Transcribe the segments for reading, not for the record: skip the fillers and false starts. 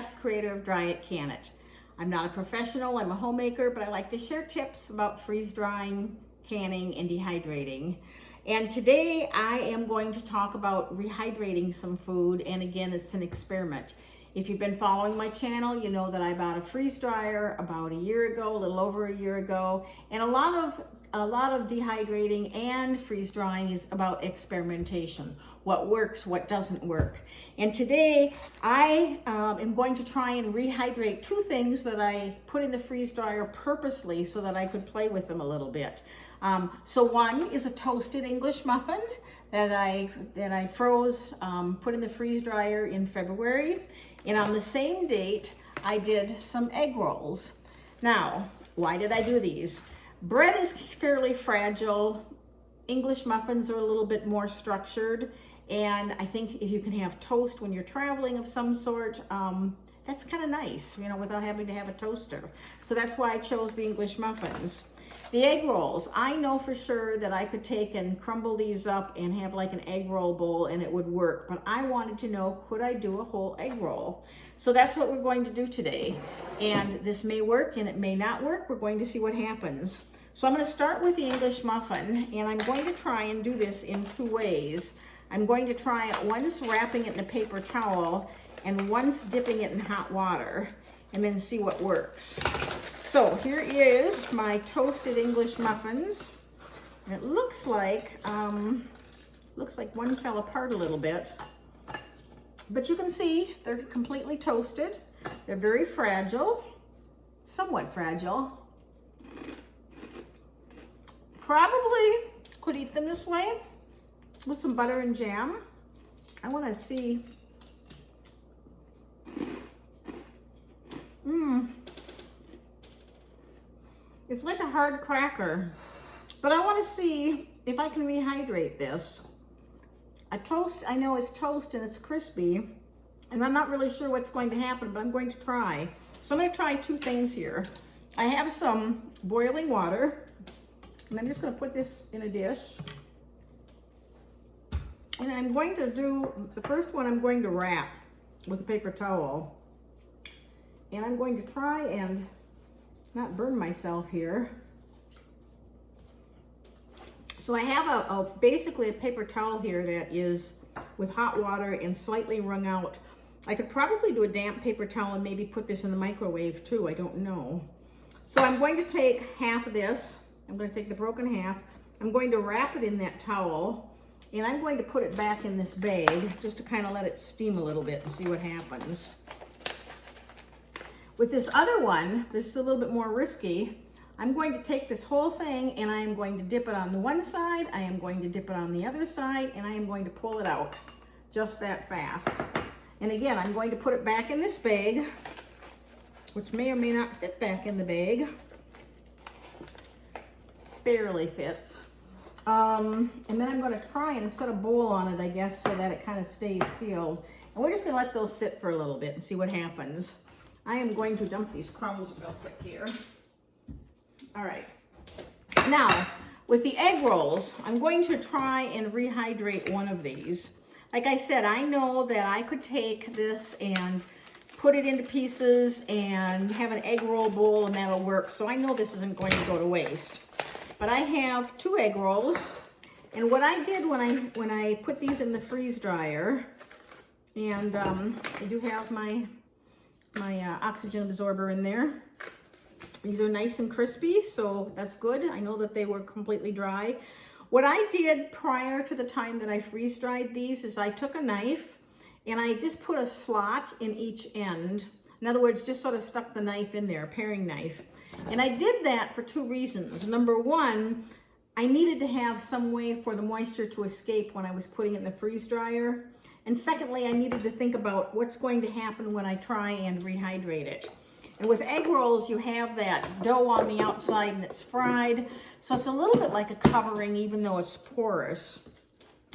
chef, creator of Dry It, Can It. I'm not a professional, I'm a homemaker, but I like to share tips about freeze drying, canning, and dehydrating. And today I am going to talk about rehydrating some food, and again, it's an experiment. If you've been following my channel, you know that I bought a freeze dryer about a year ago, a little over a year ago, and a lot of dehydrating and freeze drying is about experimentation. What works, what doesn't work. And today I am going to try and rehydrate two things that I put in the freeze dryer purposely so that I could play with them a little bit. So one is a toasted English muffin that I froze, put in the freeze dryer in February. And on the same date, I did some egg rolls. Now, why did I do these? Bread is fairly fragile. English muffins are a little bit more structured. And I think if you can have toast when you're traveling of some sort, that's kind of nice, you know, without having to have a toaster. So that's why I chose the English muffins. The egg rolls, I know for sure that I could take and crumble these up and have like an egg roll bowl and it would work, but I wanted to know, could I do a whole egg roll? So that's what we're going to do today. And this may work and it may not work. We're going to see what happens. So I'm going to start with the English muffin, and I'm going to try and do this in two ways. I'm going to try it once wrapping it in a paper towel and once dipping it in hot water, and then see what works. So here is my toasted English muffins. And it looks like one fell apart a little bit, but you can see they're completely toasted. They're very fragile, somewhat fragile. Probably could eat them this way with some butter and jam. I want to see. It's like a hard cracker, but I want to see if I can rehydrate this. A toast, I know is toast and it's crispy, and I'm not really sure what's going to happen, but I'm going to try. So I'm going to try two things here. I have some boiling water, and I'm just going to put this in a dish. And I'm going to do, the first one I'm going to wrap with a paper towel. And I'm going to try and not burn myself here. So I have basically a paper towel here that is with hot water and slightly wrung out. I could probably do a damp paper towel and maybe put this in the microwave too, I don't know. So I'm going to take half of this, I'm going to take the broken half, I'm going to wrap it in that towel, and I'm going to put it back in this bag just to kind of let it steam a little bit and see what happens. With this other one, this is a little bit more risky. I'm going to take this whole thing and I am going to dip it on the one side, I am going to dip it on the other side, and I am going to pull it out just that fast. And again, I'm going to put it back in this bag, which may or may not fit back in the bag. Barely fits. And then I'm going to try and set a bowl on it, I guess, so that it kind of stays sealed. And we're just going to let those sit for a little bit and see what happens. I am going to dump these crumbs real quick here. All right. Now, with the egg rolls, I'm going to try and rehydrate one of these. Like I said, I know that I could take this and put it into pieces and have an egg roll bowl and that'll work. So I know this isn't going to go to waste. But I have two egg rolls. And what I did when I put these in the freeze dryer, and I do have my oxygen absorber in there. These are nice and crispy, so that's good. I know that they were completely dry. What I did prior to the time that I freeze dried these is I took a knife and I just put a slot in each end. In other words, just sort of stuck the knife in there, a paring knife. And I did that for two reasons. Number one, I needed to have some way for the moisture to escape when I was putting it in the freeze dryer. And secondly, I needed to think about what's going to happen when I try and rehydrate it. And with egg rolls, you have that dough on the outside and it's fried. So it's a little bit like a covering, even though it's porous.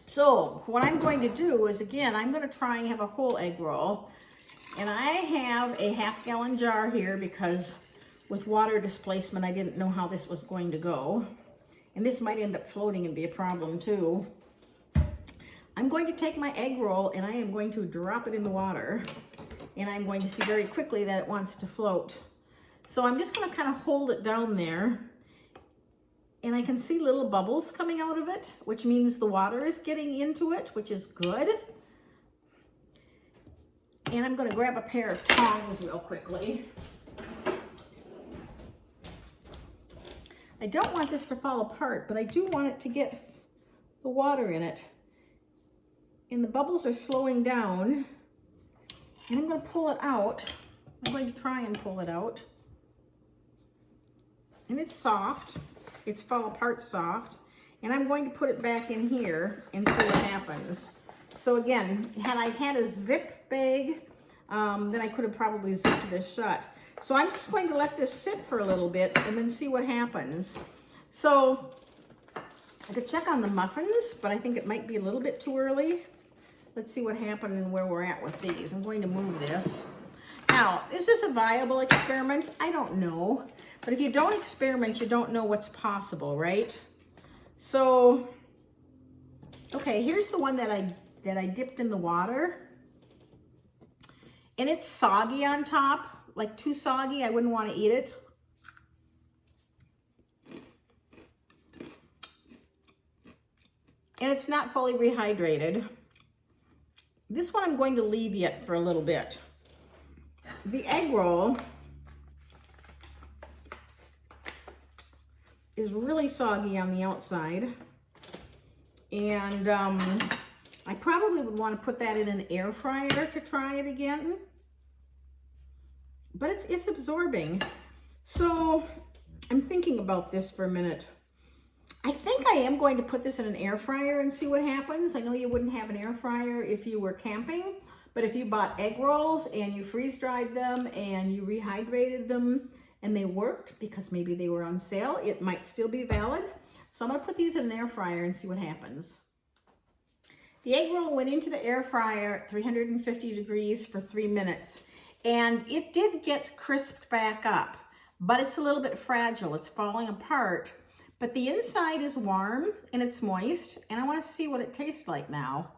So what I'm going to do is, again, I'm going to try and have a whole egg roll. And I have a half-gallon jar here because with water displacement, I didn't know how this was going to go. And this might end up floating and be a problem too. I'm going to take my egg roll and I am going to drop it in the water. and I'm going to see very quickly that it wants to float. So I'm just going to kind of hold it down there, and I can see little bubbles coming out of it, which means the water is getting into it, which is good. And I'm going to grab a pair of tongs real quickly. I don't want this to fall apart, but I do want it to get the water in it. And the bubbles are slowing down. And I'm going to pull it out. I'm going to try and pull it out. And it's soft. It's fall apart soft. And I'm going to put it back in here and see what happens. So again, had I had a zip bag, then I could have probably zipped this shut. So I'm just going to let this sit for a little bit and then see what happens. So I could check on the muffins, but I think it might be a little bit too early. Let's see what happened and where we're at with these. I'm going to move this. Now, is this a viable experiment? I don't know. But if you don't experiment, you don't know what's possible, right? So, okay, here's the one that I dipped in the water. And it's soggy on top. Like too soggy, I wouldn't want to eat it. And it's not fully rehydrated. This one I'm going to leave yet for a little bit. The egg roll is really soggy on the outside. And I probably would want to put that in an air fryer to try it again. But it's absorbing. So I'm thinking about this for a minute. I think I am going to put this in an air fryer and see what happens. I know you wouldn't have an air fryer if you were camping, but if you bought egg rolls and you freeze dried them and you rehydrated them and they worked because maybe they were on sale, it might still be valid. So I'm going to put these in an air fryer and see what happens. The egg roll went into the air fryer at 350 degrees for 3 minutes. And it did get crisped back up, but it's a little bit fragile. It's falling apart, but the inside is warm and it's moist, and I want to see what it tastes like now.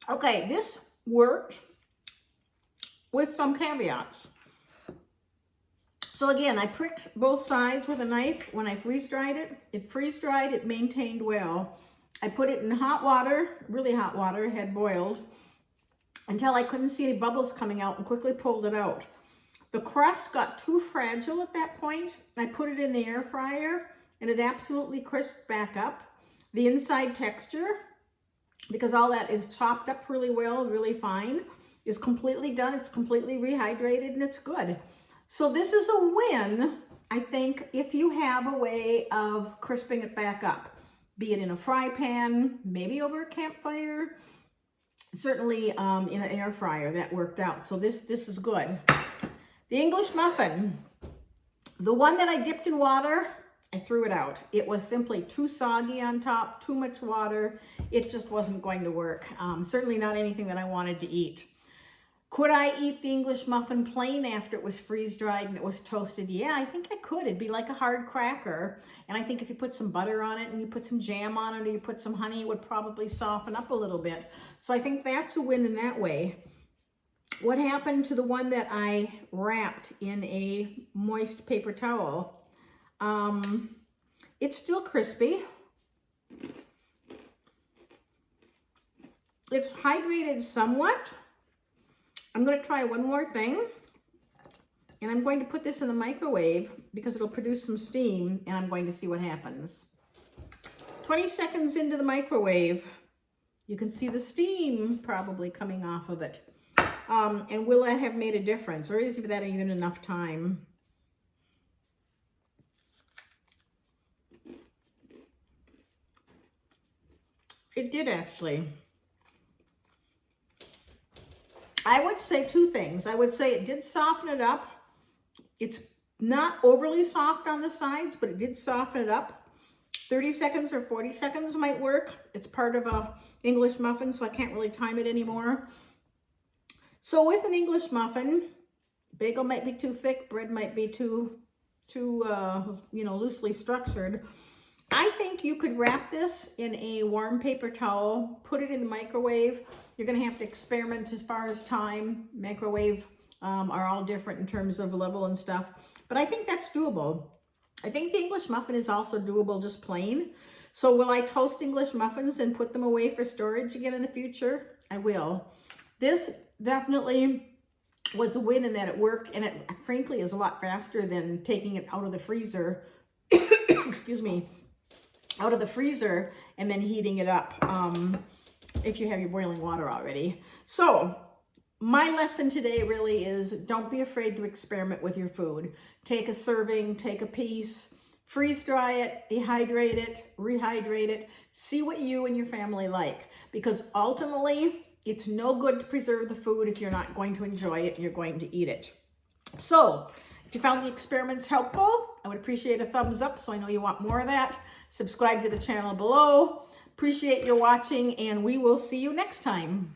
Okay, this worked with some caveats. So again, I pricked both sides with a knife when I freeze dried it. It freeze dried, it maintained well. I put it in hot water, really hot water, it had boiled, until I couldn't see any bubbles coming out and quickly pulled it out. The crust got too fragile at that point. I put it in the air fryer and it absolutely crisped back up. The inside texture, because all that is chopped up really well, really fine, is completely done. It's completely rehydrated and it's good. So this is a win, I think, if you have a way of crisping it back up, be it in a fry pan, maybe over a campfire, certainly in an air fryer. That worked out. So this is good. The English muffin, the one that I dipped in water, I threw it out. It was simply too soggy on top, too much water. It just wasn't going to work. Certainly not anything that I wanted to eat. Could I eat the English muffin plain after it was freeze-dried and it was toasted? Yeah, I think I could. It'd be like a hard cracker. And I think if you put some butter on it and you put some jam on it or you put some honey, it would probably soften up a little bit. So I think that's a win in that way. What happened to the one that I wrapped in a moist paper towel? It's still crispy. It's hydrated somewhat. I'm going to try one more thing, and I'm going to put this in the microwave because it'll produce some steam, and I'm going to see what happens. 20 seconds into the microwave, you can see the steam probably coming off of it. And will that have made a difference, or is that even enough time? It did actually. I would say two things. I would say it did soften it up. It's not overly soft on the sides, but it did soften it up. 30 seconds or 40 seconds might work. It's part of a English muffin, so I can't really time it anymore. So with an English muffin, bagel might be too thick, bread might be too loosely structured. I think you could wrap this in a warm paper towel, put it in the microwave. You're gonna have to experiment as far as time. Microwave are all different in terms of level and stuff, but I think that's doable. I think the English muffin is also doable just plain. So will I toast English muffins and put them away for storage again in the future? I will. This definitely was a win in that it worked, and it frankly is a lot faster than taking it out of the freezer, excuse me, out of the freezer and then heating it up if you have your boiling water already. So my lesson today really is don't be afraid to experiment with your food. Take a serving, take a piece, freeze dry it, dehydrate it, rehydrate it, see what you and your family like, because ultimately it's no good to preserve the food if you're not going to enjoy it, you're going to eat it. So if you found the experiments helpful, I would appreciate a thumbs up so I know you want more of that. Subscribe to the channel below. Appreciate your watching, and we will see you next time.